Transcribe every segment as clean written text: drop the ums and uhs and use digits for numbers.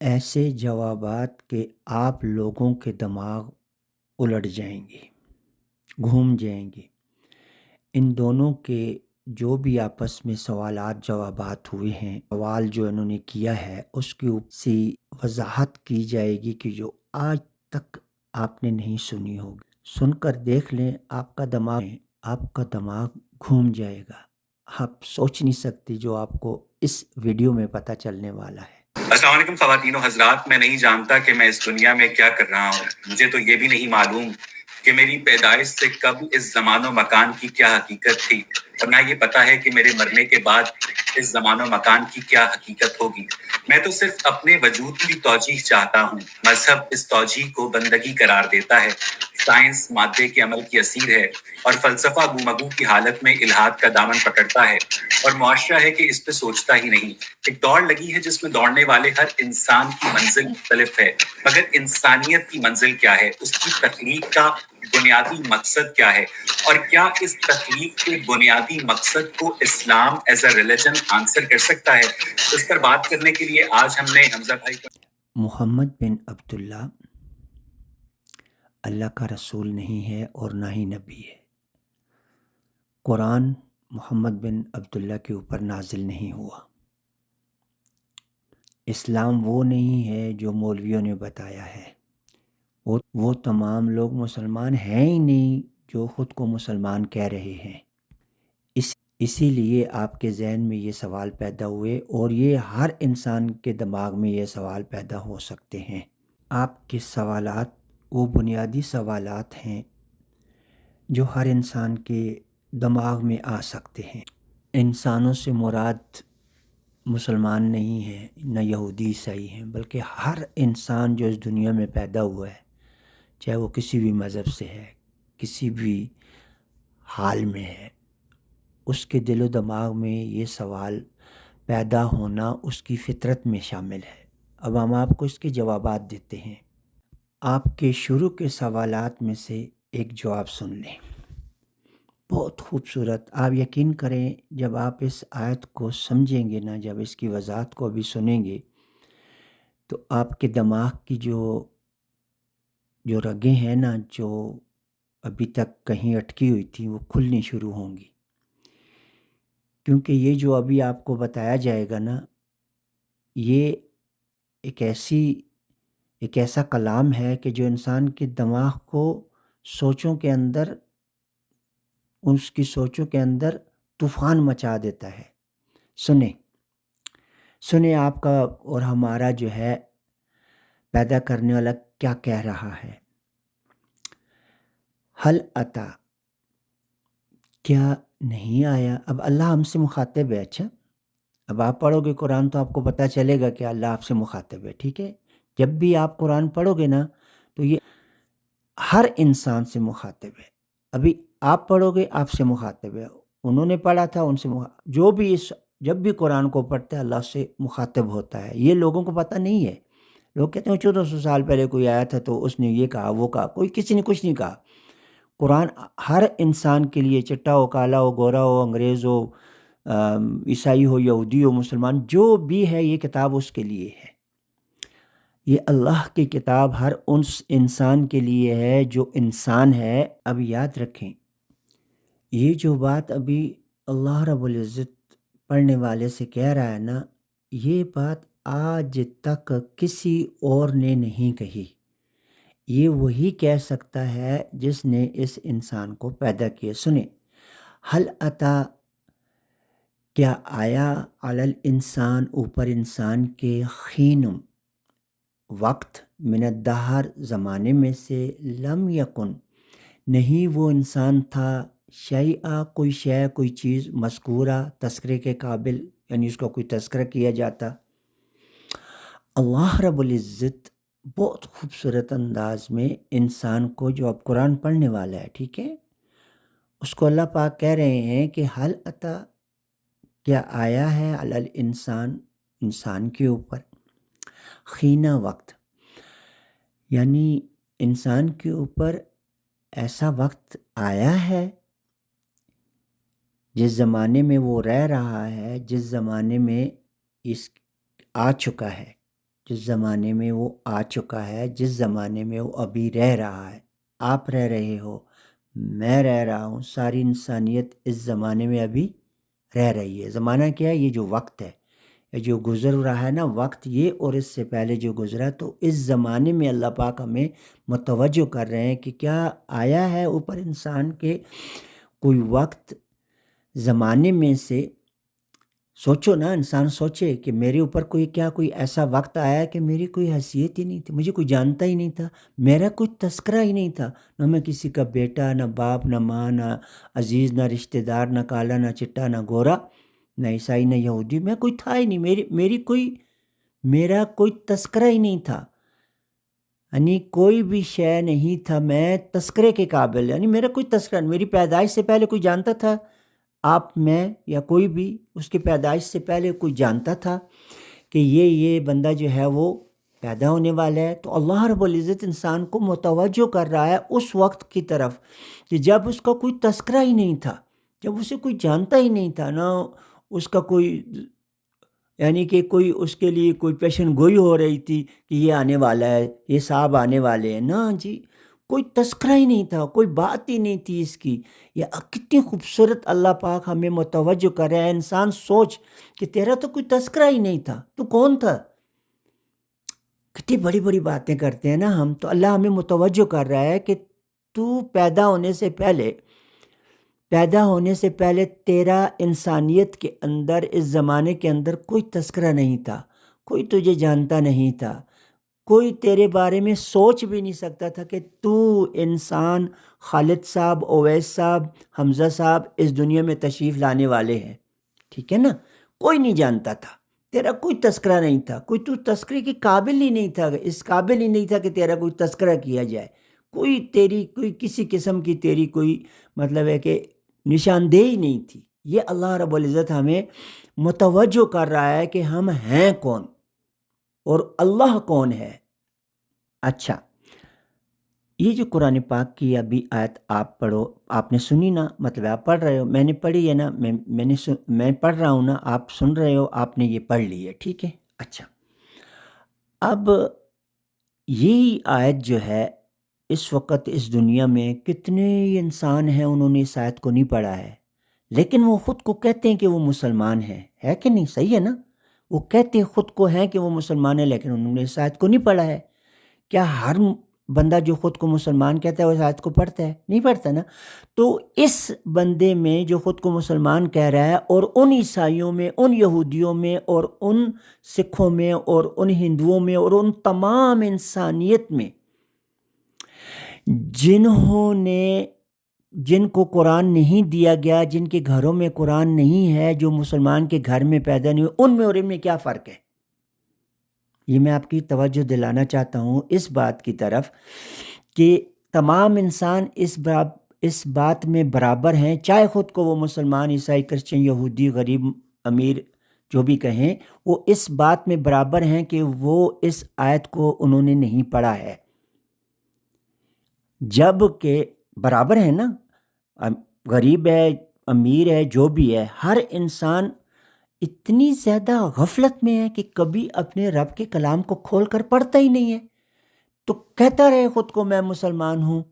ایسے جوابات کہ آپ لوگوں کے دماغ الٹ جائیں گے، گھوم جائیں گے۔ ان دونوں کے جو بھی آپس میں سوالات جوابات ہوئے ہیں، سوال جو انہوں نے کیا ہے اس کی سی وضاحت کی جائے گی کہ جو آج تک آپ نے نہیں سنی ہوگی۔ سن کر دیکھ لیں، آپ کا دماغ گھوم جائے گا۔ آپ سوچ نہیں سکتے جو آپ کو اس ویڈیو میں پتہ چلنے والا ہے۔ السلام علیکم خواتین و حضرات، میں نہیں جانتا کہ میں اس دنیا میں کیا کر رہا ہوں۔ مجھے تو یہ بھی نہیں معلوم کہ میری پیدائش سے قبل اس زمان و مکان کی کیا حقیقت تھی، اور نہ یہ پتا ہے کہ میرے مرنے کے بعد اس زمان و مکان کی کیا حقیقت ہوگی۔ میں تو صرف اپنے وجود کی توجیح چاہتا ہوں۔ مذہب اس توجیح کو بندگی قرار دیتا ہے، سائنس مادے کے عمل کی اسیر ہے، اور فلسفہ گومگو کی حالت میں الہاد کا دامن پکڑتا ہے، اور معاشرہ ہے کہ اس پہ سوچتا ہی نہیں۔ ایک دوڑ لگی ہے جس میں دوڑنے والے ہر انسان کی منزل مختلف ہے، مگر انسانیت کی منزل کیا ہے؟ اس کی تخلیق کا بنیادی مقصد کیا ہے؟ اور کیا اس تخلیق کے بنیادی مقصد کو اسلام ایز اے ریلیجن آنسر کر سکتا ہے؟ اس پر بات کرنے کے لیے آج ہم نے حمزہ بھائی کو محمد بن عبداللہ اللہ کا رسول نہیں ہے اور نہ ہی نبی ہے۔ قرآن محمد بن عبداللہ کے اوپر نازل نہیں ہوا۔ اسلام وہ نہیں ہے جو مولویوں نے بتایا ہے۔ وہ تمام لوگ مسلمان ہیں ہی نہیں جو خود کو مسلمان کہہ رہے ہیں۔ اسی لیے آپ کے ذہن میں یہ سوال پیدا ہوئے، اور یہ ہر انسان کے دماغ میں یہ سوال پیدا ہو سکتے ہیں۔ آپ کے سوالات وہ بنیادی سوالات ہیں جو ہر انسان کے دماغ میں آ سکتے ہیں۔ انسانوں سے مراد مسلمان نہیں ہے، نہ یہودی عیسائی ہیں، بلکہ ہر انسان جو اس دنیا میں پیدا ہوا ہے، چاہے وہ کسی بھی مذہب سے ہے، کسی بھی حال میں ہے، اس کے دل و دماغ میں یہ سوال پیدا ہونا اس کی فطرت میں شامل ہے۔ اب ہم آپ کو اس کے جوابات دیتے ہیں۔ آپ کے شروع کے سوالات میں سے ایک جواب سن لیں، بہت خوبصورت۔ آپ یقین کریں، جب آپ اس آیت کو سمجھیں گے نا، جب اس کی وضاحت کو ابھی سنیں گے، تو آپ کے دماغ کی جو رگیں ہیں نا، جو ابھی تک کہیں اٹکی ہوئی تھیں، وہ کھلنی شروع ہوں گی، کیونکہ یہ جو ابھی آپ کو بتایا جائے گا نا، یہ ایک ایسا کلام ہے کہ جو انسان کے دماغ کو اس کی سوچوں کے اندر طوفان مچا دیتا ہے۔ سنیں آپ کا اور ہمارا جو ہے پیدا کرنے والا کیا کہہ رہا ہے۔ حل اتا، کیا نہیں آیا؟ اب اللہ ہم سے مخاطب ہے۔ اچھا، اب آپ پڑھو گے قرآن تو آپ کو پتہ چلے گا کہ اللہ آپ سے مخاطب ہے، ٹھیک ہے؟ جب بھی آپ قرآن پڑھو گے نا، تو یہ ہر انسان سے مخاطب ہے۔ ابھی آپ پڑھو گے، آپ سے مخاطب ہے، انہوں نے پڑھا تھا، ان سے جب بھی قرآن کو پڑھتا ہے اللہ سے مخاطب ہوتا ہے۔ یہ لوگوں کو پتہ نہیں ہے۔ لوگ کہتے ہیں 1400 سال پہلے کوئی آیا تھا تو اس نے یہ کہا وہ کہا، کسی نے کچھ نہیں کہا۔ قرآن ہر انسان کے لیے، چٹا ہو، کالا ہو، گورا ہو، انگریز ہو، عیسائی ہو، یہودی ہو، مسلمان، جو بھی ہے، یہ کتاب اس کے لیے ہے۔ یہ اللہ کی کتاب ہر اس انسان کے لیے ہے جو انسان ہے۔ اب یاد رکھیں، یہ جو بات ابھی اللہ رب العزت پڑھنے والے سے کہہ رہا ہے نا، یہ بات آج تک کسی اور نے نہیں کہی۔ یہ وہی کہہ سکتا ہے جس نے اس انسان کو پیدا کیا۔ سنیں، حل اتا، کیا آیا، علی الانسان، اوپر انسان کے، خینم، وقت، من الدہر، زمانے میں سے، لم یکن، نہیں وہ انسان تھا، شیئا، کوئی شے، کوئی چیز، مذکورہ، تذکرے کے قابل، یعنی اس کا کوئی تذکرہ کیا جاتا۔ اللہ رب العزت بہت خوبصورت انداز میں انسان کو، جو اب قرآن پڑھنے والا ہے، ٹھیک ہے، اس کو اللہ پاک کہہ رہے ہیں کہ حل اتا، کیا آیا ہے، علی الانسان، انسان کے اوپر، خینہ، وقت، یعنی انسان کے اوپر ایسا وقت آیا ہے جس زمانے میں وہ رہ رہا ہے، جس زمانے میں اس آ چکا ہے، جس زمانے میں وہ آ چکا ہے، جس زمانے میں وہ ابھی رہ رہا ہے، آپ رہ رہے ہو، میں رہ رہا ہوں، ساری انسانیت اس زمانے میں ابھی رہ رہی ہے۔ زمانہ کیا ہے؟ یہ جو وقت ہے، یہ جو گزر رہا ہے نا وقت، یہ اور اس سے پہلے جو گزرا، تو اس زمانے میں اللہ پاک ہمیں متوجہ کر رہے ہیں کہ کیا آیا ہے اوپر انسان کے کوئی وقت زمانے میں سے، سوچو نا، انسان سوچے کہ میرے اوپر کوئی ایسا وقت آیا کہ میری کوئی حیثیت ہی نہیں تھی، مجھے کوئی جانتا ہی نہیں تھا، میرا کوئی تذکرہ ہی نہیں تھا، نہ میں کسی کا بیٹا، نہ باپ، نہ ماں، نہ عزیز، نہ رشتہ دار، نہ کالا، نہ چٹا، نہ گورا، نہ عیسائی، نہ یہودی، میں کوئی تھا ہی نہیں، میرا کوئی تذکرہ ہی نہیں تھا، یعنی کوئی بھی شے نہیں تھا میں تذکرے کے قابل، یعنی میرا کوئی تذکرہ نہیں، میری پیدائش سے پہلے کوئی جانتا تھا؟ آپ، میں یا کوئی بھی اس کی پیدائش سے پہلے کوئی جانتا تھا کہ یہ بندہ جو ہے وہ پیدا ہونے والا ہے؟ تو اللہ رب العزت انسان کو متوجہ کر رہا ہے اس وقت کی طرف کہ جب اس کا کوئی تذکرہ ہی نہیں تھا، جب اسے کوئی جانتا ہی نہیں تھا، نہ اس کا کوئی، یعنی کہ کوئی اس کے لیے کوئی پیشن گوئی ہو رہی تھی کہ یہ آنے والا ہے، یہ صاحب آنے والے ہیں، نہ جی، کوئی تذکرہ ہی نہیں تھا، کوئی بات ہی نہیں تھی اس کی۔ یہ کتنی خوبصورت اللہ پاک ہمیں متوجہ کر رہا ہے، انسان سوچ کہ تیرا تو کوئی تذکرہ ہی نہیں تھا، تو کون تھا؟ کتنی بڑی بڑی باتیں کرتے ہیں نا ہم، تو اللہ ہمیں متوجہ کر رہا ہے کہ تو پیدا ہونے سے پہلے تیرا انسانیت کے اندر، اس زمانے کے اندر کوئی تذکرہ نہیں تھا، کوئی تجھے جانتا نہیں تھا، کوئی تیرے بارے میں سوچ بھی نہیں سکتا تھا کہ تو انسان، خالد صاحب، اویس صاحب، حمزہ صاحب اس دنیا میں تشریف لانے والے ہیں، ٹھیک ہے نا؟ کوئی نہیں جانتا تھا، تیرا کوئی تذکرہ نہیں تھا، کوئی تو تذکرے کے قابل ہی نہیں تھا، اس قابل ہی نہیں تھا کہ تیرا کوئی تذکرہ کیا جائے، کوئی کسی قسم کی تیری کوئی مطلب ہے کہ نشاندہی نہیں تھی۔ یہ اللہ رب العزت ہمیں متوجہ کر رہا ہے کہ ہم ہیں کون اور اللہ کون ہے۔ اچھا، یہ جو قرآن پاک کی ابھی آیت آپ پڑھو، آپ نے سنی نا، مطلب آپ پڑھ رہے ہو، میں نے پڑھی ہے نا، میں پڑھ رہا ہوں نا، آپ سن رہے ہو، آپ نے یہ پڑھ لی ہے، ٹھیک ہے؟ اچھا، اب یہی آیت جو ہے اس وقت اس دنیا میں کتنے انسان ہیں انہوں نے اس آیت کو نہیں پڑھا ہے، لیکن وہ خود کو کہتے ہیں کہ وہ مسلمان ہیں، ہے کہ نہیں؟ صحیح ہے نا؟ وہ کہتے خود کو ہیں کہ وہ مسلمان ہیں، لیکن انہوں نے اس آیت کو نہیں پڑھا ہے۔ کیا ہر بندہ جو خود کو مسلمان کہتا ہے اس آیت کو پڑھتا ہے؟ نہیں پڑھتا نا۔ تو اس بندے میں جو خود کو مسلمان کہہ رہا ہے، اور ان عیسائیوں میں، ان یہودیوں میں، اور ان سکھوں میں، اور ان ہندوؤں میں، اور ان تمام انسانیت میں جن کو قرآن نہیں دیا گیا، جن کے گھروں میں قرآن نہیں ہے، جو مسلمان کے گھر میں پیدا نہیں ہوئے، ان میں اور ان میں کیا فرق ہے؟ یہ میں آپ کی توجہ دلانا چاہتا ہوں اس بات کی طرف کہ تمام انسان اس بات میں برابر ہیں، چاہے خود کو وہ مسلمان، عیسائی، کرسچن، یہودی، غریب، امیر، جو بھی کہیں، وہ اس بات میں برابر ہیں کہ وہ اس آیت کو انہوں نے نہیں پڑھا ہے، جب کہ برابر ہے نا، غریب ہے، امیر ہے، جو بھی ہے، ہر انسان اتنی زیادہ غفلت میں ہے کہ کبھی اپنے رب کے کلام کو کھول کر پڑھتا ہی نہیں ہے، تو کہتا رہے خود کو میں مسلمان ہوں۔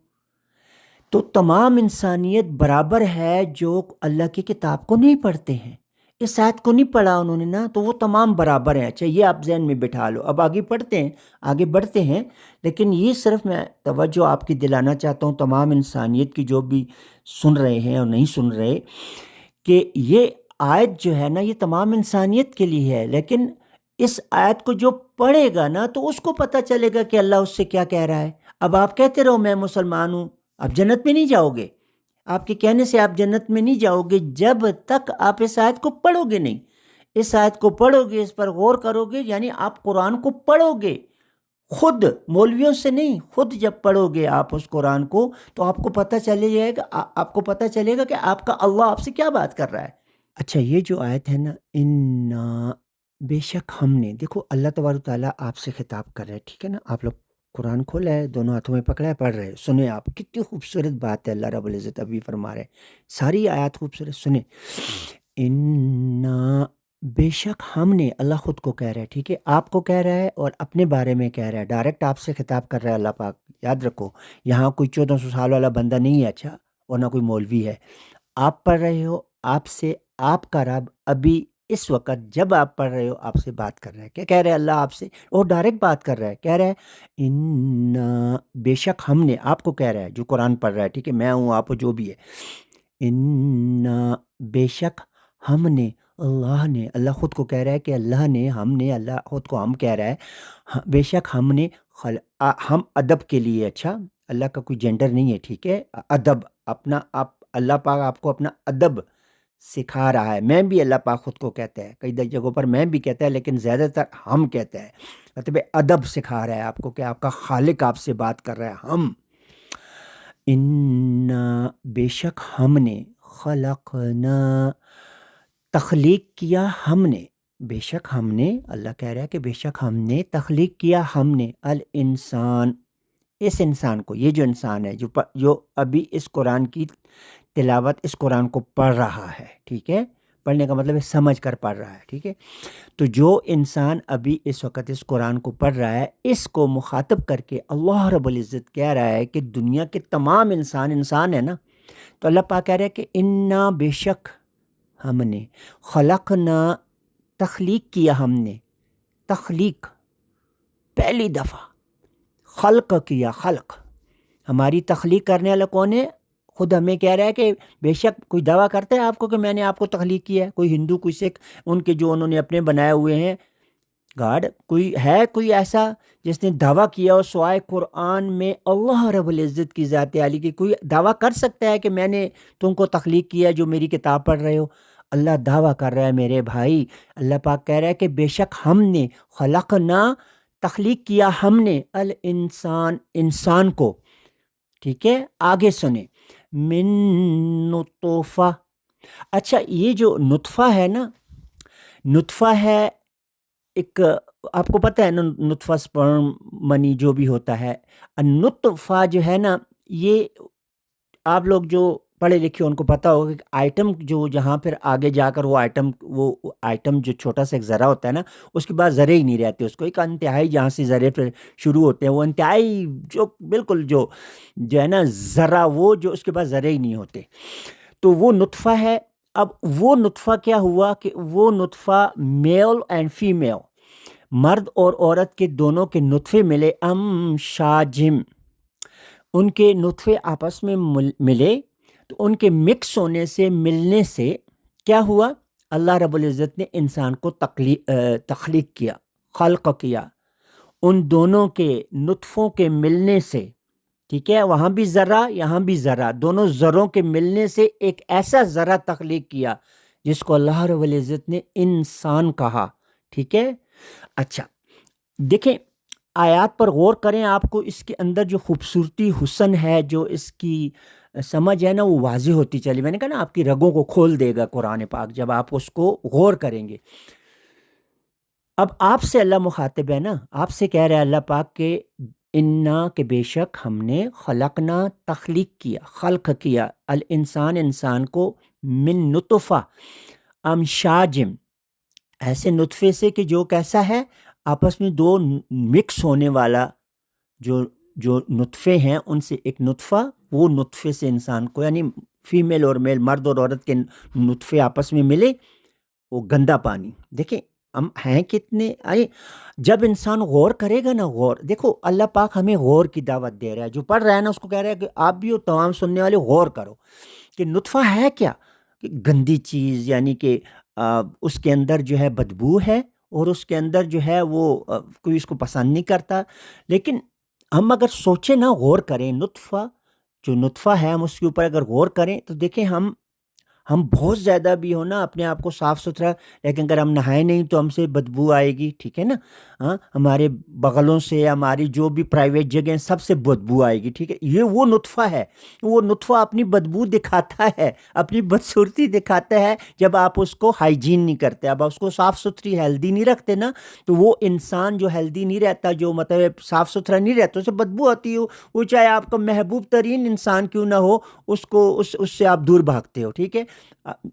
تو تمام انسانیت برابر ہے جو اللہ کی کتاب کو نہیں پڑھتے ہیں، اس آیت کو نہیں پڑھا انہوں نے نا، تو وہ تمام برابر ہیں۔ اچھا، یہ آپ ذہن میں بٹھا لو، اب آگے بڑھتے ہیں، لیکن یہ صرف میں توجہ آپ کی دلانا چاہتا ہوں تمام انسانیت کی، جو بھی سن رہے ہیں اور نہیں سن رہے، کہ یہ آیت جو ہے نا یہ تمام انسانیت کے لیے ہے، لیکن اس آیت کو جو پڑھے گا نا تو اس کو پتہ چلے گا کہ اللہ اس سے کیا کہہ رہا ہے۔ اب آپ کہتے رہو میں مسلمان ہوں، آپ جنت میں نہیں جاؤ گے، آپ کے کہنے سے آپ جنت میں نہیں جاؤ گے جب تک آپ اس آیت کو پڑھو گے نہیں۔ اس آیت کو پڑھو گے، اس پر غور کرو گے، یعنی آپ قرآن کو پڑھو گے، خود مولویوں سے نہیں، خود جب پڑھو گے آپ اس قرآن کو تو آپ کو پتہ چلے گا کہ آپ کا اللہ آپ سے کیا بات کر رہا ہے۔ اچھا، یہ جو آیت ہے نا، بے شک ہم نے، دیکھو اللہ تبارک تعالیٰ آپ سے خطاب کر رہا ہے، ٹھیک ہے نا؟ آپ لوگ قرآن کھولا ہے، دونوں ہاتھوں میں پکڑا ہے، پڑھ رہے، سنیں آپ، کتنی خوبصورت بات ہے اللہ رب العزت ابھی فرما رہے ہیں، ساری آیات خوبصورت، سنیں۔ بے شک ہم نے، اللہ خود کو کہہ رہا ہے، ٹھیک ہے، آپ کو کہہ رہا ہے اور اپنے بارے میں کہہ رہا ہے، ڈائریکٹ آپ سے خطاب کر رہا ہے اللہ پاک. یاد رکھو یہاں کوئی 1400 سال والا بندہ نہیں ہے، اچھا، اور نہ کوئی مولوی ہے. آپ پڑھ رہے ہو، آپ سے آپ کا رب ابھی اس وقت جب آپ پڑھ رہے ہو آپ سے بات کر رہا ہے. کیا کہہ رہے ہیں اللہ آپ سے؟ اور ڈائریکٹ بات کر رہا ہے، کہہ رہا ہے ان بے شک ہم نے، آپ کو کہہ رہا ہے جو قرآن پڑھ رہا ہے، ٹھیک ہے، میں ہوں، آپ جو بھی ہے. ان بے شک ہم نے، اللہ نے، اللہ خود کو کہہ رہا ہے کہ اللہ نے، ہم نے، اللہ خود کو ہم کہہ رہا ہے، بے شک ہم نے ہم ادب کے لیے، اچھا، اللہ کا کوئی جینڈر نہیں ہے، ٹھیک ہے، ادب اپنا، آپ اللہ پاک آپ کو اپنا ادب سکھا رہا ہے. میں بھی، اللہ پاک خود کو کہتا ہے کئی جگہوں پر میں بھی کہتا ہے، لیکن زیادہ تر ہم کہتا ہے، مطلب ادب سکھا رہا ہے آپ کو کہ آپ کا خالق آپ سے بات کر رہا ہے. ہم ان بے شک ہم نے، خلقنا تخلیق کیا، ہم نے، بے شک ہم نے، اللہ کہہ رہا ہے کہ بے شک ہم نے تخلیق کیا، ہم نے الانسان، اس انسان کو، یہ جو انسان ہے جو ابھی اس قرآن کی تلاوت، اس قرآن کو پڑھ رہا ہے، ٹھیک ہے، پڑھنے کا مطلب ہے سمجھ کر پڑھ رہا ہے، ٹھیک ہے. تو جو انسان ابھی اس وقت اس قرآن کو پڑھ رہا ہے، اس کو مخاطب کر کے اللہ رب العزت کہہ رہا ہے کہ دنیا کے تمام انسان ہے نا. تو اللہ پاک کہہ رہا ہے کہ انا بے شک ہم نے، خلقنا تخلیق کیا، ہم نے تخلیق پہلی دفعہ، خلق کیا، خلق، ہماری تخلیق کرنے والا کون ہے؟ خود ہمیں کہہ رہا ہے کہ بے شک کوئی دعویٰ کرتا ہے آپ کو کہ میں نے آپ کو تخلیق کیا ہے؟ کوئی ہندو، کوئی سکھ، ان کے جو انہوں نے اپنے بنائے ہوئے ہیں گاڈ، کوئی ہے کوئی ایسا جس نے دعویٰ کیا ہو سوائے قرآن میں اللہ رب العزت کی ذات عالی کی؟ کوئی دعویٰ کر سکتا ہے کہ میں نے تم کو تخلیق کیا جو میری کتاب پڑھ رہے ہو؟ اللہ دعویٰ کر رہا ہے میرے بھائی، اللہ پاک کہہ رہا ہے کہ بے شک ہم نے، خلقنا تخلیق کیا، ہم نے الانسان انسان کو، ٹھیک ہے. آگے سنیں، من نطفہ، اچھا یہ جو نطفہ ہے نا، نطفہ ہے ایک، آپ کو پتہ ہے نا نطفہ، سپرم، منی جو بھی ہوتا ہے، نطفہ جو ہے نا، یہ آپ لوگ جو پڑھے لکھے ان کو پتہ ہوگا کہ آئٹم جو جہاں پھر آگے جا کر وہ آئٹم جو چھوٹا سا ایک ذرہ ہوتا ہے نا، اس کے بعد ذرے ہی نہیں رہتے، اس کو ایک انتہائی جہاں سے ذرے پھر شروع ہوتے ہیں، وہ انتہائی جو بالکل جو ہے نا ذرہ، وہ جو اس کے بعد ذرے ہی نہیں ہوتے، تو وہ نطفہ ہے. اب وہ نطفہ کیا ہوا کہ وہ نطفہ میل اینڈ فیمیل، مرد اور عورت کے دونوں کے نطفے ملے، شاجم، ان کے نطفے آپس میں ملے، تو ان کے مکس ہونے سے، ملنے سے کیا ہوا؟ اللہ رب العزت نے انسان کو تخلیق کیا، خلق کیا، ان دونوں کے نطفوں کے ملنے سے، ٹھیک ہے، وہاں بھی ذرہ یہاں بھی ذرہ، دونوں ذروں کے ملنے سے ایک ایسا ذرہ تخلیق کیا جس کو اللہ رب العزت نے انسان کہا، ٹھیک ہے. اچھا دیکھیں آیات پر غور کریں، آپ کو اس کے اندر جو خوبصورتی، حسن ہے، جو اس کی سمجھ ہے نا، وہ واضح ہوتی چلی. میں نے کہا نا آپ کی رگوں کو کھول دے گا قرآن پاک جب آپ اس کو غور کریں گے. اب آپ سے اللہ مخاطب ہے نا، آپ سے کہہ رہا ہے اللہ پاک کہ انا کہ بے شک ہم نے، خلقنا تخلیق کیا، خلق کیا، الانسان انسان کو، من نطفہ امشاجم، ایسے نطفے سے کہ جو کیسا ہے، آپس میں دو مکس ہونے والا جو نطفے ہیں ان سے ایک نطفہ، وہ نطفے سے انسان کو، یعنی فیمیل اور میل، مرد اور عورت کے نطفے آپس میں ملے، وہ گندا پانی. دیکھیں ہم ہیں کتنے آئے، جب انسان غور کرے گا نا، غور، دیکھو اللہ پاک ہمیں غور کی دعوت دے رہا ہے، جو پڑھ رہا ہے نا اس کو کہہ رہا ہے کہ آپ بھی اور تمام سننے والے غور کرو کہ نطفہ ہے کیا، کہ گندی چیز، یعنی کہ اس کے اندر جو ہے بدبو ہے، اور اس کے اندر جو ہے وہ کوئی اس کو پسند نہیں کرتا. لیکن ہم اگر سوچیں نا، غور کریں، نطفہ جو نطفہ ہے ہم اس کے اوپر اگر غور کریں تو دیکھیں ہم بہت زیادہ بھی ہو نا اپنے آپ کو صاف ستھرا، لیکن اگر ہم نہائے نہیں تو ہم سے بدبو آئے گی، ٹھیک ہے نا. ہاں، ہمارے بغلوں سے، ہماری جو بھی پرائیویٹ جگہیں سب سے بدبو آئے گی، ٹھیک ہے. یہ وہ نطفہ ہے، وہ نطفہ اپنی بدبو دکھاتا ہے، اپنی بدصورتی دکھاتا ہے جب آپ اس کو ہائیجین نہیں کرتے، اب اس کو صاف ستھری ہیلدی نہیں رکھتے نا، تو وہ انسان جو ہیلدی نہیں رہتا، جو مطلب صاف ستھرا نہیں رہتا، اسے بدبو آتی ہو، وہ چاہے آپ کا محبوب ترین انسان کیوں نہ ہو، اس سے آپ دور بھاگتے ہو، ٹھیک ہے.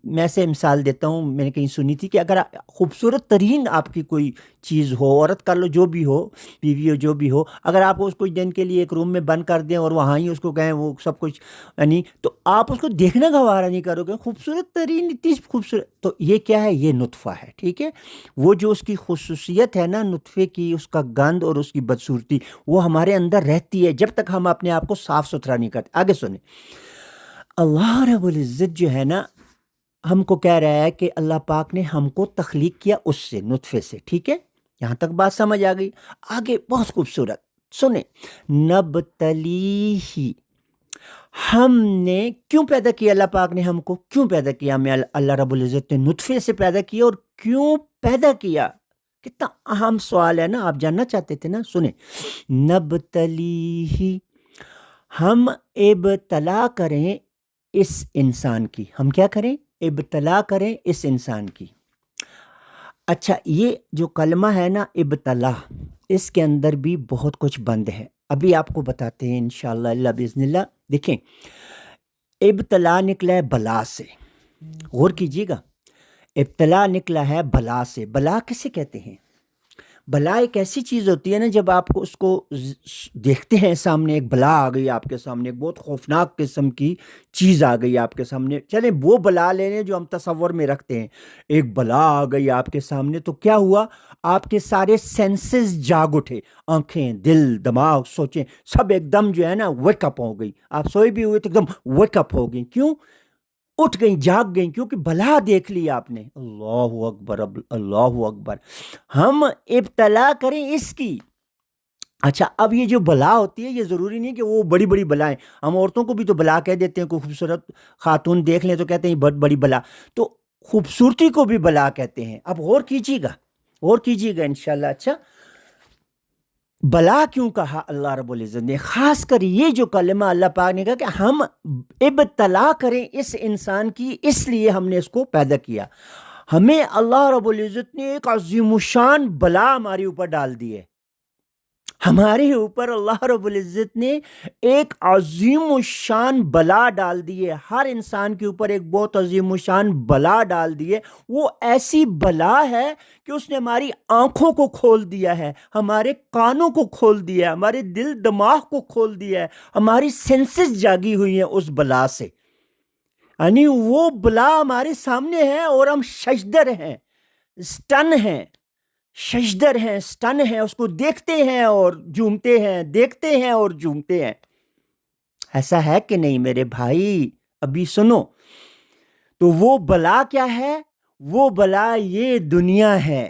میں سے مثال دیتا ہوں، میں نے کہیں سنی تھی کہ اگر خوبصورت ترین آپ کی کوئی چیز ہو، عورت کر لو جو بھی ہو، بیوی ہو جو بھی ہو، اگر آپ اس کچھ دن کے لیے ایک روم میں بند کر دیں اور وہاں ہی اس کو کہیں وہ سب کچھ یعنی، تو آپ اس کو دیکھنا گوارا نہیں کرو گے، خوبصورت ترین اتنی خوبصورت، تو یہ کیا ہے؟ یہ نطفہ ہے، ٹھیک ہے؟ وہ جو اس کی خصوصیت ہے نا نطفے کی، اس کا گند اور اس کی بدصورتی، وہ ہمارے اندر رہتی ہے جب تک ہم اپنے آپ کو صاف ستھرا نہیں کرتے۔ آگے سنیں، اللہ رب العزت جو ہے نا ہم کو کہہ رہا ہے کہ اللہ پاک نے ہم کو تخلیق کیا اس سے، نطفے سے، ٹھیک ہے؟ یہاں تک بات سمجھ آ گئی؟ آگے بہت خوبصورت سنیں، نبتلیہ، ہم نے کیوں پیدا کیا؟ اللہ پاک نے ہم کو کیوں پیدا کیا؟ ہمیں اللہ رب العزت نے نطفے سے پیدا کیا، اور کیوں پیدا کیا؟ کتنا اہم سوال ہے نا، آپ جاننا چاہتے تھے نا؟ سنیں، نبتلیہ، ہم ابتلا کریں اس انسان کی، ہم کیا کریں؟ ابتلا کریں اس انسان کی۔ اچھا، یہ جو کلمہ ہے نا ابتلا، اس کے اندر بھی بہت کچھ بند ہے، ابھی آپ کو بتاتے ہیں انشاءاللہ اللہ بإذن اللہ۔ دیکھیں، ابتلا نکلا ہے بلا سے، غور کیجیے گا، ابتلا نکلا ہے بلا سے۔ بلا کسے کہتے ہیں؟ بلا ایک ایسی چیز ہوتی ہے نا، جب آپ کو اس کو دیکھتے ہیں سامنے، ایک بلا آ گئی آپ کے سامنے، ایک بہت خوفناک قسم کی چیز آ گئی آپ کے سامنے، چلیں وہ بلا لے لیں جو ہم تصور میں رکھتے ہیں، ایک بلا آ گئی آپ کے سامنے، تو کیا ہوا؟ آپ کے سارے سینسز جاگ اٹھے، آنکھیں، دل، دماغ، سوچیں، سب ایک دم جو ہے نا ویک اپ ہو گئی، آپ سوئے بھی ہوئے تو ایک دم ویک اپ ہو گئی، کیوں؟ اٹھ گئیں، جاگ گئیں، کیونکہ بلا دیکھ لی آپ نے۔ اللہ اکبر، اللہ اکبر۔ ہم ابتلا کریں اس کی۔ اچھا، اب یہ جو بلا ہوتی ہے، یہ ضروری نہیں کہ وہ بڑی بڑی بلائیں، ہم عورتوں کو بھی تو بلا کہہ دیتے ہیں، کوئی خوبصورت خاتون دیکھ لیں تو کہتے ہیں بہت بڑی بلا، تو خوبصورتی کو بھی بلا کہتے ہیں۔ اب غور کیجیے گا، غور کیجیے گا انشاءاللہ۔ اچھا، بلا کیوں کہا اللہ رب العزت نے؟ خاص کر یہ جو کلمہ اللہ پاک نے کہا کہ ہم ابتلا کریں اس انسان کی، اس لیے ہم نے اس کو پیدا کیا۔ ہمیں اللہ رب العزت نے ایک عظیم الشان بلا ہمارے اوپر ڈال دی ہے، ہمارے اوپر اللہ رب العزت نے ایک عظیم الشان بلا ڈال دی ہے، ہر انسان کے اوپر ایک بہت عظیم الشان بلا ڈال دی ہے۔ وہ ایسی بلا ہے کہ اس نے ہماری آنکھوں کو کھول دیا ہے، ہمارے کانوں کو کھول دیا ہے، ہمارے دل دماغ کو کھول دیا ہے، ہماری سینسز جاگی ہوئی ہیں اس بلا سے، یعنی وہ بلا ہمارے سامنے ہے اور ہم ششدر ہیں، سٹن ہیں، ششدر ہیں، سٹن ہیں، اس کو دیکھتے ہیں اور جھومتے ہیں، دیکھتے ہیں اور جھومتے ہیں۔ ایسا ہے کہ نہیں میرے بھائی؟ ابھی سنو، تو وہ بلا کیا ہے؟ وہ بلا یہ دنیا ہے،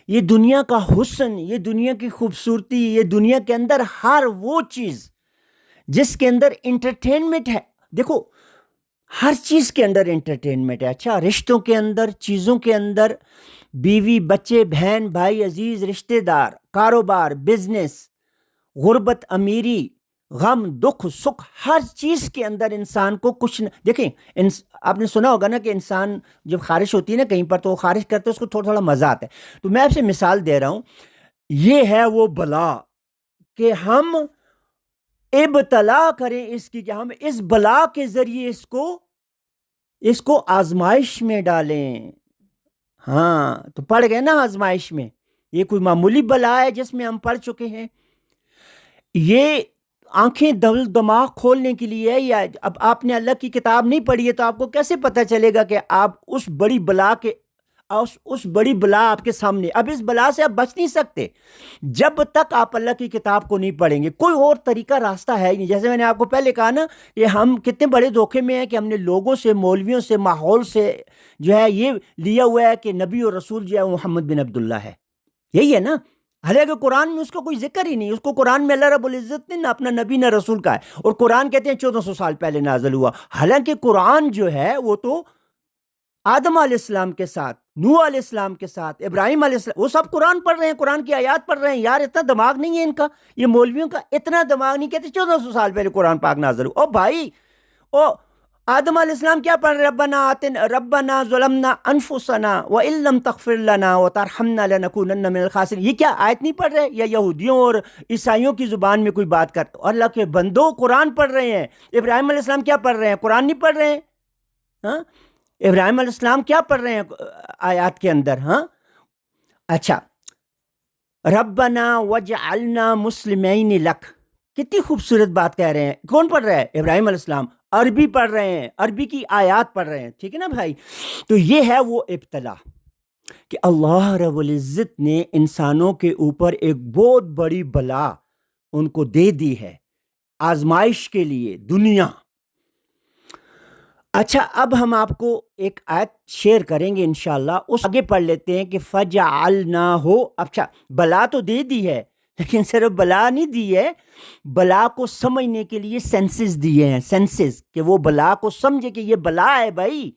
یہ دنیا کا حسن، یہ دنیا کی خوبصورتی، یہ دنیا کے اندر ہر وہ چیز جس کے اندر انٹرٹینمنٹ ہے۔ دیکھو، ہر چیز کے اندر انٹرٹینمنٹ ہے۔ اچھا، رشتوں کے اندر، چیزوں کے اندر، بیوی، بچے، بہن، بھائی، عزیز، رشتہ دار، کاروبار، بزنس، غربت، امیری، غم، دکھ، سکھ، ہر چیز کے اندر انسان کو کچھ دیکھیں، آپ نے سنا ہوگا نا کہ انسان جب خارش ہوتی ہے نا کہیں پر تو وہ خارش کرتے اس کو تھوڑا تھوڑا مزہ آتا ہے، تو میں آپ سے مثال دے رہا ہوں، یہ ہے وہ بلا کہ ہم ابتلا کریں اس کی، کہ ہم اس بلا کے ذریعے اس کو آزمائش میں ڈالیں۔ ہاں، تو پڑھ گئے نا آزمائش میں، یہ کوئی معمولی بلا ہے جس میں ہم پڑھ چکے ہیں، یہ آنکھیں دل دماغ کھولنے کے لیے ہے، یا اب آپ نے اللہ کی کتاب نہیں پڑھی ہے تو آپ کو کیسے پتہ چلے گا کہ آپ اس بڑی بلا کے اس بڑی بلا آپ کے سامنے، اب اس بلا سے آپ بچ نہیں سکتے جب تک آپ اللہ کی کتاب کو نہیں پڑھیں گے، کوئی اور طریقہ راستہ ہے ہی نہیں۔ جیسے میں نے آپ کو پہلے کہا نا، یہ ہم کتنے بڑے دھوکے میں ہیں کہ ہم نے لوگوں سے، مولویوں سے، ماحول سے جو ہے یہ لیا ہوا ہے کہ نبی اور رسول جو ہے محمد بن عبداللہ ہے، یہی ہے نا، حالانکہ قرآن میں اس کا کوئی ذکر ہی نہیں، اس کو قرآن میں اللہ رب العزت نے نہ اپنا نبی نہ رسول کا ہے، اور قرآن کہتے ہیں 1400 سال پہلے نازل ہوا، حالانکہ قرآن جو ہے وہ تو آدم علیہ السلام کے ساتھ، نوح علیہ السلام کے ساتھ، ابراہیم علیہ السلام، وہ سب قرآن پڑھ رہے ہیں، قرآن کی آیات پڑھ رہے ہیں۔ یار اتنا دماغ نہیں ہے ان کا، یہ مولویوں کا اتنا دماغ نہیں، کہتے 1400 سال پہلے قرآن پاک نازل ہوا۔ او بھائی، او آدم علیہ السلام کیا پڑھ رہے؟ ربنا ظلمنا انفسنا وان لم تغفر لنا وترحمنا لنکونن من الخاسرین، یہ کیا آیت نہیں پڑھ رہے؟ یا یہودیوں اور عیسائیوں کی زبان میں کوئی بات کرتے؟ اللہ کے بندوں، قرآن پڑھ رہے ہیں۔ ابراہیم علیہ السلام کیا پڑھ رہے ہیں؟ قرآن نہیں پڑھ رہے ہیں؟ ہاں ابراہیم علیہ السلام کیا پڑھ رہے ہیں آیات کے اندر؟ ہاں اچھا، ربنا وجعلنا مسلمین لک، کتنی خوبصورت بات کہہ رہے ہیں. کون پڑھ رہا ہے؟ ابراہیم علیہ السلام. عربی پڑھ رہے ہیں، عربی کی آیات پڑھ رہے ہیں، ٹھیک ہے نا بھائی. تو یہ ہے وہ ابتلا کہ اللہ رب العزت نے انسانوں کے اوپر ایک بہت بڑی بلا ان کو دے دی ہے آزمائش کے لیے دنیا. اچھا، اب ہم آپ کو ایک آیت شیئر کریں گے انشاءاللہ، اس آگے پڑھ لیتے ہیں کہ فجعلناہ. اچھا، بلا تو دے دی ہے لیکن صرف بلا نہیں دی ہے، بلا کو سمجھنے کے لیے سینسز دیے ہیں، سینسز، کہ وہ بلا کو سمجھے کہ یہ بلا ہے بھائی،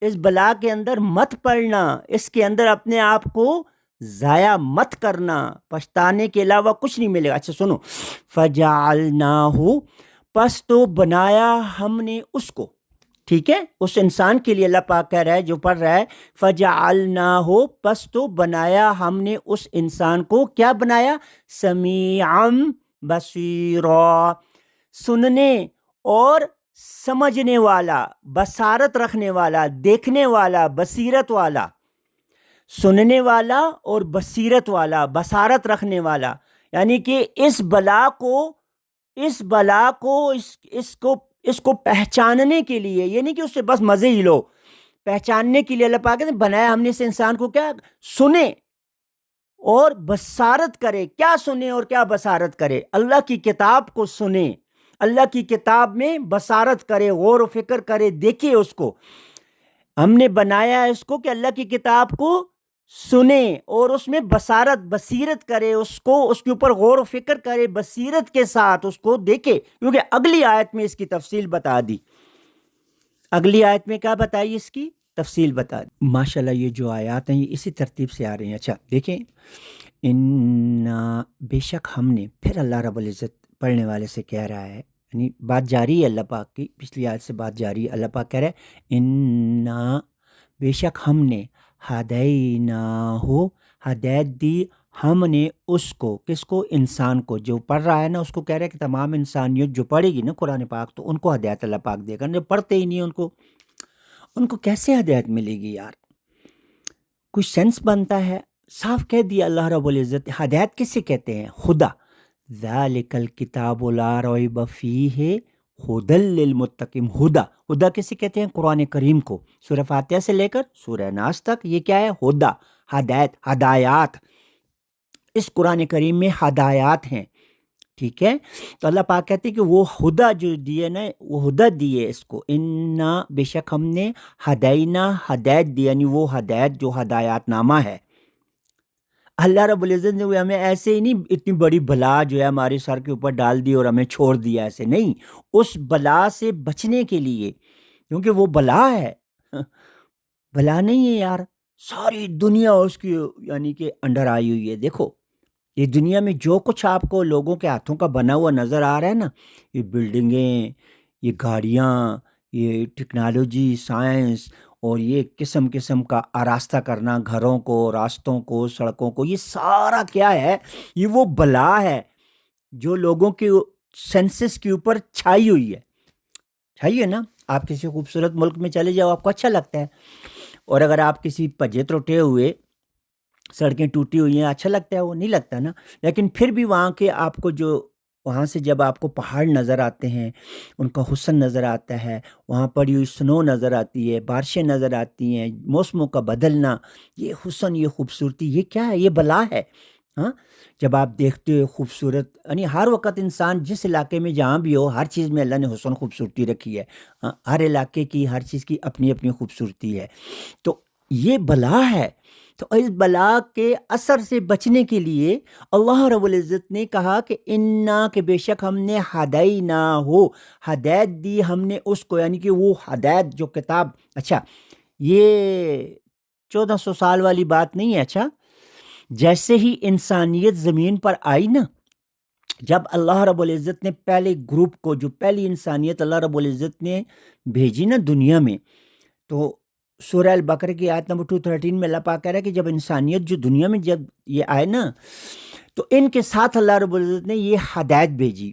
اس بلا کے اندر مت پڑنا، اس کے اندر اپنے آپ کو ضائع مت کرنا، پچھتانے کے علاوہ کچھ نہیں ملے گا. اچھا سنو، فجعلناہ، پس تو بنایا ہم نے اس کو، ٹھیک ہے، اس انسان کے لیے اللہ پاک کہہ رہا ہے جو پڑھ رہا ہے، فجعلناہ، پس تو بنایا ہم نے اس انسان کو، کیا بنایا؟ سمیعا بصیرا، سننے اور سمجھنے والا، بصارت رکھنے والا، دیکھنے والا، بصیرت والا، سننے والا اور بصیرت والا، بصارت رکھنے والا. یعنی کہ اس بلا کو اس کو پہچاننے کے لیے، یہ نہیں کہ اس سے بس مزے ہی لو، پہچاننے کے لیے اللہ پاک نے بنایا ہم نے اس انسان کو، کیا سنے اور بصارت کرے. کیا سنے اور کیا بصارت کرے؟ اللہ کی کتاب کو سنے، اللہ کی کتاب میں بصارت کرے، غور و فکر کرے، دیکھے اس کو. ہم نے بنایا اس کو کہ اللہ کی کتاب کو سنے اور اس میں بصیرت کرے، اس کے اوپر غور و فکر کرے، بصیرت کے ساتھ اس کو دیکھے. کیونکہ اگلی آیت میں اس کی تفصیل بتا دی، اگلی آیت میں کیا بتائی؟ اس کی تفصیل بتا دی. ماشاءاللہ یہ جو آیات ہیں یہ اسی ترتیب سے آ رہی ہیں. اچھا دیکھیں، بے شک ہم نے، پھر اللہ رب العزت پڑھنے والے سے کہہ رہا ہے، یعنی بات جاری ہے اللہ پاک کی، پچھلی آیت سے بات جاری ہے. اللہ پاک کہہ رہا ہے بے شک ہم نے ہدیناہ، ہدایت دی ہم نے اس کو، کس کو؟ انسان کو. جو پڑھ رہا ہے نا اس کو کہہ رہا ہے کہ تمام انسانیت جو پڑھے گی نا قرآن پاک تو ان کو ہدایت اللہ پاک دے گا. جو پڑھتے ہی نہیں ان کو کیسے ہدایت ملے گی یار؟ کوئی سینس بنتا ہے؟ صاف کہہ دیا اللہ رب العزت. ہدایت کسے کہتے ہیں؟ خدا. ذالک الکتاب لا ریب فیہ ہدی للمتقین. ہدا کسے کہتے ہیں؟ قرآن کریم کو، سورہ فاتحہ سے لے کر سورہ ناس تک یہ کیا ہے؟ ہدا، ہدایت، ہدایات. اس قرآن کریم میں ہدایات ہیں، ٹھیک ہے. تو اللہ پاک کہتے ہیں کہ وہ ہدا جو دیے نا، وہ ہدا دیے اس کو. بے شک ہم نے ہدینا، ہدایت دی، یعنی وہ ہدایت جو ہدایات نامہ ہے. اللہ رب العزت نے ہمیں ایسے ہی نہیں اتنی بڑی بلا جو ہے ہمارے سر کے اوپر ڈال دی اور ہمیں چھوڑ دیا، ایسے نہیں. اس بلا سے بچنے کے لیے، کیونکہ وہ بلا ہے، بلا نہیں ہے یار، ساری دنیا اس کی یعنی کہ انڈر آئی ہوئی ہے. دیکھو یہ دنیا میں جو کچھ آپ کو لوگوں کے ہاتھوں کا بنا ہوا نظر آ رہا ہے نا، یہ بلڈنگیں، یہ گاڑیاں، یہ ٹیکنالوجی، سائنس، اور یہ قسم کا آراستہ کرنا گھروں کو، راستوں کو، سڑکوں کو، یہ سارا کیا ہے؟ یہ وہ بلا ہے جو لوگوں کے سینسز کے اوپر چھائی ہوئی ہے. چھائی ہے نا. آپ کسی خوبصورت ملک میں چلے جاؤ، آپ کو اچھا لگتا ہے، اور اگر آپ کسی پجے ترٹے ہوئے، سڑکیں ٹوٹی ہوئی ہیں، اچھا لگتا ہے؟ وہ نہیں لگتا نا. لیکن پھر بھی وہاں کے آپ کو جو، وہاں سے جب آپ کو پہاڑ نظر آتے ہیں، ان کا حسن نظر آتا ہے، وہاں پڑی ہوئی سنو نظر آتی ہے، بارشیں نظر آتی ہیں، موسموں کا بدلنا، یہ حسن، یہ خوبصورتی، یہ کیا ہے؟ یہ بلا ہے. ہاں، جب آپ دیکھتے ہو خوبصورت، یعنی ہر وقت انسان جس علاقے میں جہاں بھی ہو، ہر چیز میں اللہ نے حسن خوبصورتی رکھی ہے. ہر علاقے کی، ہر چیز کی اپنی اپنی خوبصورتی ہے. تو یہ بلا ہے. تو اس بلا کے اثر سے بچنے کے لیے اللہ رب العزت نے کہا کہ کہ بے شک ہم نے ہدیناہ، ہدایت دی ہم نے اس کو، یعنی کہ وہ ہدایت جو کتاب. اچھا یہ 1400 سال والی بات نہیں ہے. اچھا، جیسے ہی انسانیت زمین پر آئی نا، جب اللہ رب العزت نے پہلے گروپ کو، جو پہلی انسانیت اللہ رب العزت نے بھیجی نا دنیا میں، تو سورہ البقرہ کی آیت نمبر 213 میں اللہ پاک کہہ رہا ہے کہ جب انسانیت جو دنیا میں جب یہ آئے نا، تو ان کے ساتھ اللہ رب العزت نے یہ ہدایت بھیجی.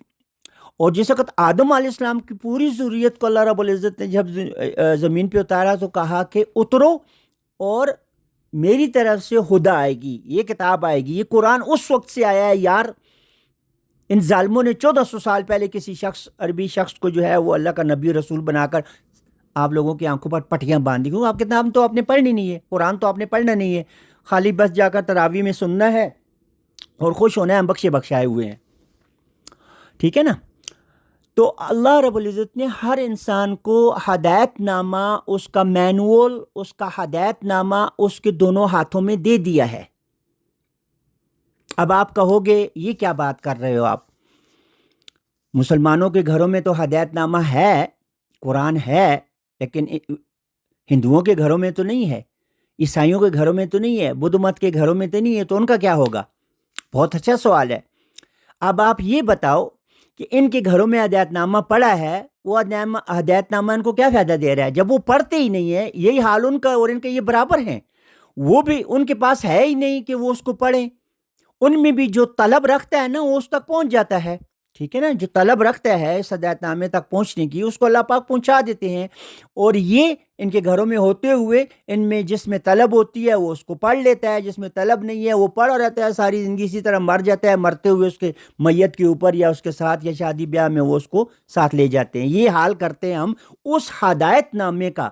اور جس وقت آدم علیہ السلام کی پوری ذریت کو اللہ رب العزت نے جب زمین پہ اتارا تو کہا کہ اترو اور میری طرف سے ہدا آئے گی، یہ کتاب آئے گی، یہ قرآن اس وقت سے آیا ہے یار۔ ان ظالموں نے 1400 سال پہلے کسی شخص، عربی شخص کو جو ہے وہ اللہ کا نبی رسول بنا کر آپ لوگوں کی آنکھوں پر پٹیاں باندھ دی، کیوں؟ آپ کتاب تو آپ نے پڑھنی نہیں ہے، قرآن تو آپ نے پڑھنا نہیں ہے، خالی بس جا کر تراویح میں سننا ہے اور خوش ہونا ہے، ہم بخشے بخشائے ہوئے ہیں، ٹھیک ہے نا؟ تو اللہ رب العزت نے ہر انسان کو ہدایت نامہ، اس کا مینول، اس کا ہدایت نامہ اس کے دونوں ہاتھوں میں دے دیا ہے۔ اب آپ کہو گے یہ کیا بات کر رہے ہو آپ؟ مسلمانوں کے گھروں میں تو ہدایت نامہ ہے، قرآن ہے، لیکن ہندوؤں کے گھروں میں تو نہیں ہے، عیسائیوں کے گھروں میں تو نہیں ہے، بدھ مت کے گھروں میں تو نہیں ہے، تو ان کا کیا ہوگا؟ بہت اچھا سوال ہے۔ اب آپ یہ بتاؤ کہ ان کے گھروں میں ہدایت نامہ پڑھا ہے، وہ ہدایت نامہ ان کو کیا فائدہ دے رہا ہے جب وہ پڑھتے ہی نہیں ہے؟ یہی حال ان کا اور ان کا یہ برابر ہیں، وہ بھی ان کے پاس ہے ہی نہیں کہ وہ اس کو پڑھیں۔ ان میں بھی جو طلب رکھتا ہے نا وہ اس تک پہنچ جاتا ہے، ٹھیک ہے نا؟ جو طلب رکھتا ہے اس ہدایت نامے تک پہنچنے کی، اس کو اللہ پاک پہنچا دیتے ہیں، اور یہ ان کے گھروں میں ہوتے ہوئے ان میں جس میں طلب ہوتی ہے وہ اس کو پڑھ لیتا ہے، جس میں طلب نہیں ہے وہ پڑھا رہتا ہے ساری زندگی، اسی طرح مر جاتا ہے، مرتے ہوئے اس کے میت کے اوپر یا اس کے ساتھ یا شادی بیاہ میں وہ اس کو ساتھ لے جاتے ہیں۔ یہ حال کرتے ہیں ہم اس ہدایت نامے کا،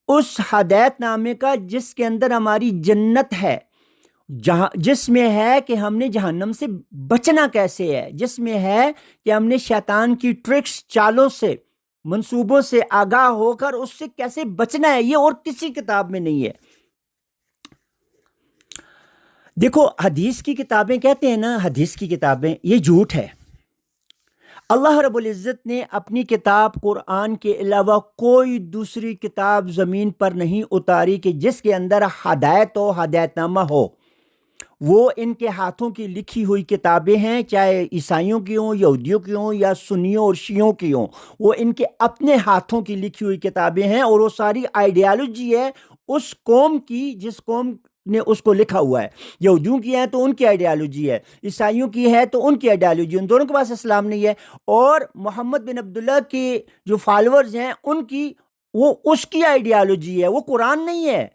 اس ہدایت نامے کا جس کے اندر ہماری جنت ہے، جس میں ہے کہ ہم نے جہنم سے بچنا کیسے ہے، جس میں ہے کہ ہم نے شیطان کی ٹرکس، چالوں سے، منصوبوں سے آگاہ ہو کر اس سے کیسے بچنا ہے، یہ اور کسی کتاب میں نہیں ہے۔ دیکھو حدیث کی کتابیں کہتے ہیں نا، حدیث کی کتابیں، یہ جھوٹ ہے۔ اللہ رب العزت نے اپنی کتاب قرآن کے علاوہ کوئی دوسری کتاب زمین پر نہیں اتاری کہ جس کے اندر ہدایت و ہدایت نامہ ہو۔ وہ ان کے ہاتھوں کی لکھی ہوئی کتابیں ہیں، چاہے عیسائیوں کی ہوں، یہودیوں کی ہوں، یا سنیوں اور شیعوں کی ہوں، وہ ان کے اپنے ہاتھوں کی لکھی ہوئی کتابیں ہیں، اور وہ ساری آئیڈیالوجی ہے اس قوم کی جس قوم نے اس کو لکھا ہوا ہے۔ یہودیوں کی ہے تو ان کی آئیڈیالوجی ہے، عیسائیوں کی ہے تو ان کی آئیڈیالوجی، ان دونوں کے پاس اسلام نہیں ہے، اور محمد بن عبداللہ کے جو فالورز ہیں ان کی، وہ اس کی آئیڈیالوجی ہے، وہ قرآن نہیں ہے۔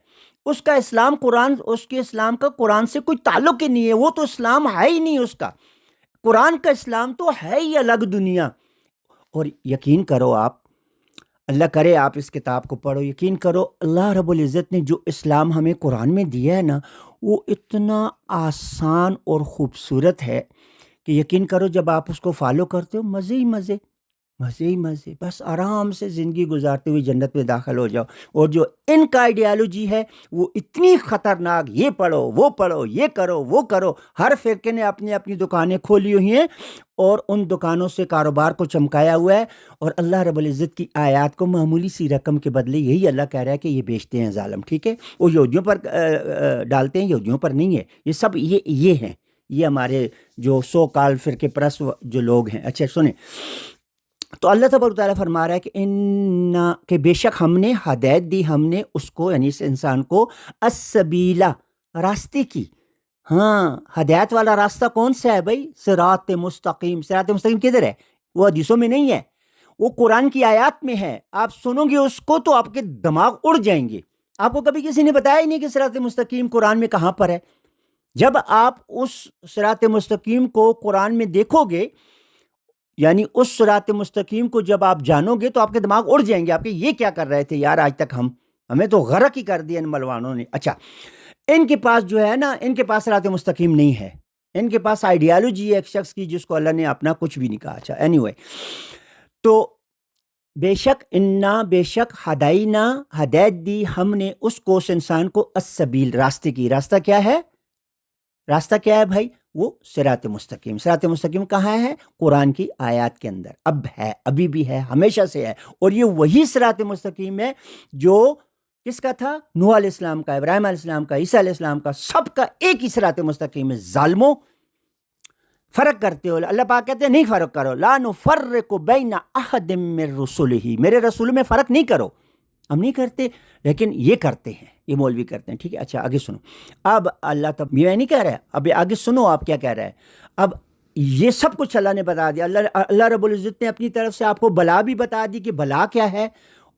اس کا اسلام قرآن، اس کے اسلام کا قرآن سے کوئی تعلق ہی نہیں ہے، وہ تو اسلام ہے ہی نہیں اس کا۔ قرآن کا اسلام تو ہے ہی الگ دنیا۔ اور یقین کرو آپ، اللہ کرے آپ اس کتاب کو پڑھو، یقین کرو اللہ رب العزت نے جو اسلام ہمیں قرآن میں دیا ہے نا، وہ اتنا آسان اور خوبصورت ہے کہ یقین کرو جب آپ اس کو فالو کرتے ہو، مزے ہی مزے، مزے ہی مزے، بس آرام سے زندگی گزارتے ہوئے جنت میں داخل ہو جاؤ۔ اور جو ان کا آئیڈیالوجی ہے وہ اتنی خطرناک، یہ پڑھو، وہ پڑھو، یہ کرو، وہ کرو، ہر فرقے نے اپنی اپنی دکانیں کھولی ہوئی ہیں اور ان دکانوں سے کاروبار کو چمکایا ہوا ہے، اور اللہ رب العزت کی آیات کو معمولی سی رقم کے بدلے یہی اللہ کہہ رہا ہے کہ یہ بیچتے ہیں ظالم، ٹھیک ہے؟ وہ یہودیوں پر ڈالتے ہیں، یہودیوں پر نہیں ہے، یہ سب یہ ہیں، یہ ہمارے جو سو کال فرقے پرست جو لوگ ہیں۔ اچھا سنیں، تو اللہ تبارک و تعالیٰ فرما رہا ہے کہ بے شک ہم نے ہدایت دی، ہم نے اس کو یعنی اس انسان کو السبیلا، راستے کی۔ ہاں، ہدایت والا راستہ کون سا ہے بھائی؟ صراط مستقیم۔ صراط مستقیم کدھر ہے؟ وہ حدیثوں میں نہیں ہے، وہ قرآن کی آیات میں ہے۔ آپ سنو گے اس کو تو آپ کے دماغ اڑ جائیں گے۔ آپ کو کبھی کسی نے بتایا ہی نہیں کہ صراط مستقیم قرآن میں کہاں پر ہے۔ جب آپ اس صراط مستقیم کو قرآن میں دیکھو گے، یعنی اس صراط مستقیم کو جب آپ جانو گے تو آپ کے دماغ اڑ جائیں گے، آپ کے یہ کیا کر رہے تھے یار، آج تک ہمیں تو غرق ہی کر دیا ان ملوانوں نے۔ اچھا، ان کے پاس جو ہے نا، ان کے پاس صراط مستقیم نہیں ہے، ان کے پاس آئیڈیالوجی ہے ایک شخص کی جس کو اللہ نے اپنا کچھ بھی نہیں کہا۔ اچھا اینی وے، تو بے شک بے شک ہداینا، ہدایت دی ہم نے اس کو، اس انسان کو، السبیل، راستے کی۔ راستہ کیا ہے؟ راستہ کیا ہے بھائی؟ وہ صراط مستقیم۔ صراط مستقیم کہاں ہے؟ قرآن کی آیات کے اندر، اب ہے، ابھی بھی ہے، ہمیشہ سے ہے، اور یہ وہی صراط مستقیم ہے جو کس کا تھا؟ نوح علیہ السلام کا، ابراہیم علیہ السلام کا، عیسیٰ علیہ السلام کا، سب کا ایک ہی صراط مستقیم ہے۔ ظالموں، فرق کرتے ہو، اللہ پاک کہتے ہیں نہیں فرق کرو، لا نفرق بین احد من رسلہ، میرے رسولوں میں فرق نہیں کرو۔ ہم نہیں کرتے، لیکن یہ کرتے ہیں، یہ مولوی کرتے ہیں، ٹھیک ہے؟ اچھا آگے سنو، اب اللہ تب یہ نہیں کہہ رہا ہے، اب آگے سنو آپ کیا کہہ رہا ہے۔ اب یہ سب کچھ اللہ نے بتا دیا. اللہ رب العزت نے اپنی طرف سے آپ کو بلا بھی بتا دی کہ بلا کیا ہے,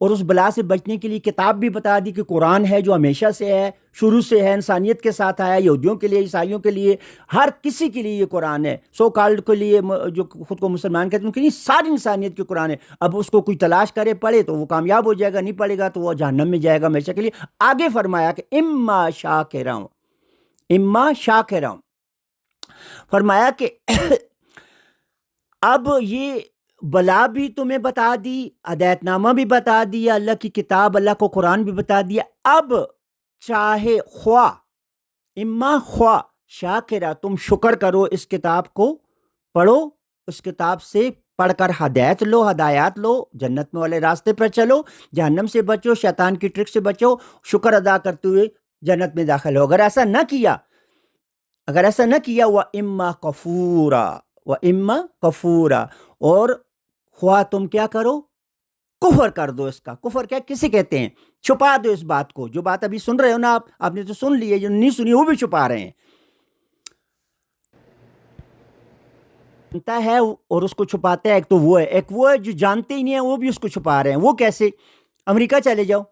اور اس بلا سے بچنے کے لیے کتاب بھی بتا دی کہ قرآن ہے, جو ہمیشہ سے ہے, شروع سے ہے, انسانیت کے ساتھ آیا, یہودیوں کے لیے, عیسائیوں کے لیے, ہر کسی کے لیے یہ قرآن ہے. سو کالڈ کے لیے جو خود کو مسلمان کہتے ہیں ان کے لیے ساری انسانیت کی قرآن ہے. اب اس کو کوئی تلاش کرے پڑھے تو وہ کامیاب ہو جائے گا, نہیں پڑھے گا تو وہ جہنم میں جائے گا ہمیشہ کے لیے. آگے فرمایا کہ اما شاکرا, اما شاکرا, فرمایا کہ اب یہ بلا بھی تمہیں بتا دی, ہدایت نامہ بھی بتا دیا, اللہ کی کتاب, اللہ کو قرآن بھی بتا دیا. اب چاہے خواہ, اما خواہ شاکرہ, تم شکر کرو, اس کتاب کو پڑھو, اس کتاب سے پڑھ کر ہدایت لو, ہدایات لو, جنت میں والے راستے پر چلو, جہنم سے بچو, شیطان کی ٹرک سے بچو, شکر ادا کرتے ہوئے جنت میں داخل ہو. اگر ایسا نہ کیا, اگر ایسا نہ کیا, وَإِمَّا كَفُورًا, وَإِمَّا كَفُورًا, اور خواہ تم کیا کرو, کفر کر دو. اس کا کفر کیا کسے کہتے ہیں؟ چھپا دو اس بات کو. جو بات ابھی سن رہے ہو نا آپ نے تو سن لی ہے, جو نہیں سنی وہ بھی چھپا رہے ہیں. جانتا ہے اور اس کو چھپاتا ہے, ایک تو وہ ہے, ایک وہ ہے جو جانتے ہی نہیں ہیں وہ بھی اس کو چھپا رہے ہیں. وہ کیسے؟ امریکہ چلے جاؤ,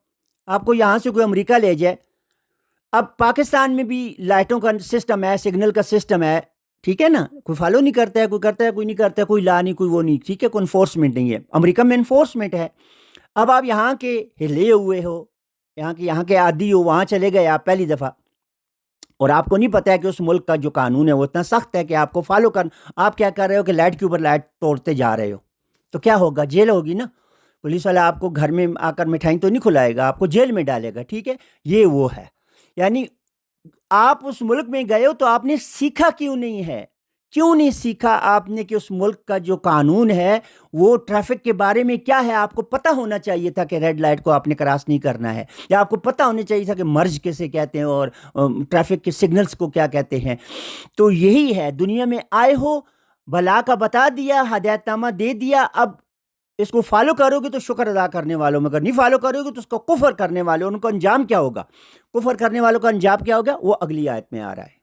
آپ کو یہاں سے کوئی امریکہ لے جائے. اب پاکستان میں بھی لائٹوں کا سسٹم ہے, سگنل کا سسٹم ہے, ٹھیک ہے نا, کوئی فالو نہیں کرتا ہے, کوئی کرتا ہے, کوئی نہیں کرتا ہے, کوئی لا نہیں, کوئی وہ نہیں, ٹھیک ہے, کوئی انفورسمنٹ نہیں ہے. امریکہ میں انفورسمنٹ ہے. اب آپ یہاں کے ہلے ہوئے ہو, یہاں کے عادی ہو, وہاں چلے گئے آپ پہلی دفعہ, اور آپ کو نہیں پتہ ہے کہ اس ملک کا جو قانون ہے وہ اتنا سخت ہے کہ آپ کو فالو کرنا. آپ کیا کر رہے ہو کہ لائٹ کے اوپر لائٹ توڑتے جا رہے ہو, تو کیا ہوگا؟ جیل ہوگی نا. پولیس والا آپ کو گھر میں آ کر مٹھائی تو نہیں کھلائے گا, آپ کو جیل میں ڈالے گا, ٹھیک ہے. یہ وہ ہے. یعنی آپ اس ملک میں گئے ہو تو آپ نے سیکھا کیوں نہیں ہے, کیوں نہیں سیکھا آپ نے کہ اس ملک کا جو قانون ہے وہ ٹریفک کے بارے میں کیا ہے. آپ کو پتہ ہونا چاہیے تھا کہ ریڈ لائٹ کو آپ نے کراس نہیں کرنا ہے, یا آپ کو پتہ ہونا چاہیے تھا کہ مرج کیسے کہتے ہیں اور ٹریفک کے سگنلز کو کیا کہتے ہیں. تو یہی ہے, دنیا میں آئے ہو, بلا کا بتا دیا, ہدایت نامہ دے دیا, اب اس کو فالو کرو گے تو شکر ادا کرنے والوں میں, اگر نہیں فالو کرو گے تو اس کو کفر کرنے والے, ان کا انجام کیا ہوگا, کفر کرنے والوں کا انجام کیا ہوگا, وہ اگلی آیت میں آ رہا ہے.